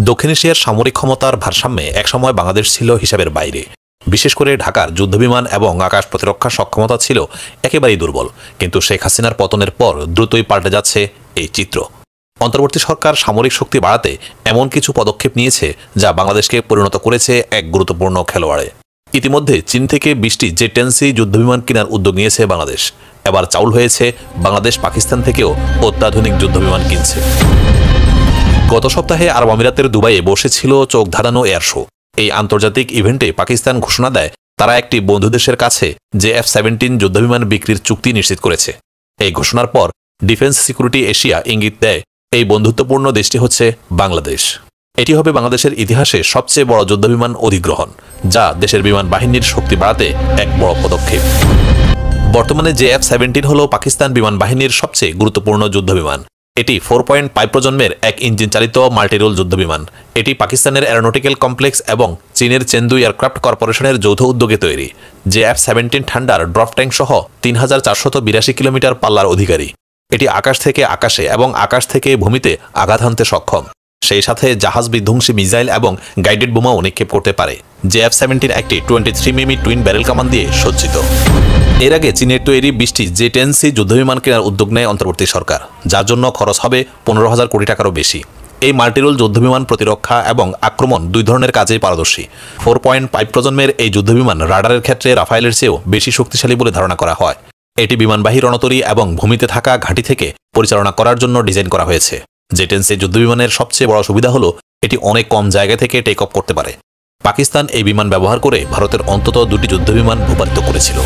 দক্ষিণ এশিয়ার সামরিক ক্ষমতার ভারসাম্যে একসময় বাংলাদেশ ছিল হিসাবের বাইরে। বিশেষ করে ঢাকার যুদ্ধবিমান এবং আকাশ প্রতিরক্ষা সক্ষমতা ছিল একেবারেই দুর্বল। কিন্তু শেখ হাসিনার পতনের পর দ্রুতই পাল্টে যাচ্ছে এই চিত্র। অন্তর্বর্তী সরকার সামরিক শক্তি বাড়াতে এমন কিছু পদক্ষেপ নিয়েছে যা বাংলাদেশকে পরিণত করেছে এক গুরুত্বপূর্ণ খেলোয়াড়ে। ইতিমধ্যে চীন থেকে 20টি J-10C যুদ্ধবিমান কেনার উদ্যোগ নিয়েছে বাংলাদেশ। এবার চাউল হয়েছে বাংলাদেশ পাকিস্তান থেকেও অত্যাধুনিক যুদ্ধবিমান কিনছে। গত সপ্তাহে আরব আমিরাতের দুবাইয়ে বসেছিল চোখ ধাঁধানো এয়ার শো। এই আন্তর্জাতিক ইভেন্টে পাকিস্তান ঘোষণা দেয় তারা একটি বন্ধু দেশের কাছে F-17 যুদ্ধবিমান বিক্রির চুক্তি নিশ্চিত করেছে। এই ঘোষণার পর ডিফেন্স সিকিউরিটি এশিয়া ইঙ্গিত দেয় এই বন্ধুত্বপূর্ণ দেশটি হচ্ছে বাংলাদেশ। এটি হবে বাংলাদেশের ইতিহাসে সবচেয়ে বড় যুদ্ধবিমান অধিগ্রহণ, যা দেশের বিমান বাহিনীর শক্তি বাড়াতে এক বড় পদক্ষেপ। বর্তমানে F-17 হল পাকিস্তান বিমান বাহিনীর সবচেয়ে গুরুত্বপূর্ণ যুদ্ধবিমান। এটি 4.5 প্রজন্মের এক ইঞ্জিন চালিত মাল্টিরোল যুদ্ধবিমান। এটি পাকিস্তানের অ্যারোনটিক্যাল কমপ্লেক্স এবং চীনের চেন্দু এয়ারক্রাফট কর্পোরেশনের যৌথ উদ্যোগে তৈরি। F-17 ঠান্ডার ড্রপ ট্যাঙ্ক সহ 3482 কিলোমিটার পাল্লার অধিকারী। এটি আকাশ থেকে আকাশে এবং আকাশ থেকে ভূমিতে আঘাত হানতে সক্ষম। সেই সাথে জাহাজ বিধ্বংসী মিসাইল এবং গাইডেড বোমাও নিক্ষেপ করতে পারে। F-17 একটি 23 মিমি টুইন ব্যারেল কামান দিয়ে সজ্জিত। এর আগে চীনের তৈরি 20টি J-10C যুদ্ধবিমান কেনার উদ্যোগ নেয় অন্তর্বর্তী সরকার, যার জন্য খরচ হবে 15,000 কোটি টাকারও বেশি। এই মাল্টিরোল যুদ্ধবিমান প্রতিরক্ষা এবং আক্রমণ দুই ধরনের কাজেই পারদর্শী। 4.5 প্রজন্মের এই যুদ্ধবিমান রাডারের ক্ষেত্রে রাফায়েলের চেয়েও বেশি শক্তিশালী বলে ধারণা করা হয়। এটি বিমানবাহী রণতরী এবং ভূমিতে থাকা ঘাঁটি থেকে পরিচালনা করার জন্য ডিজাইন করা হয়েছে। J-10C যুদ্ধবিমানের সবচেয়ে বড় সুবিধা হলো এটি অনেক কম জায়গা থেকে টেক অফ করতে পারে। পাকিস্তান এই বিমান ব্যবহার করে ভারতের অন্তত 2টি যুদ্ধবিমান ভূপাতিত করেছিল।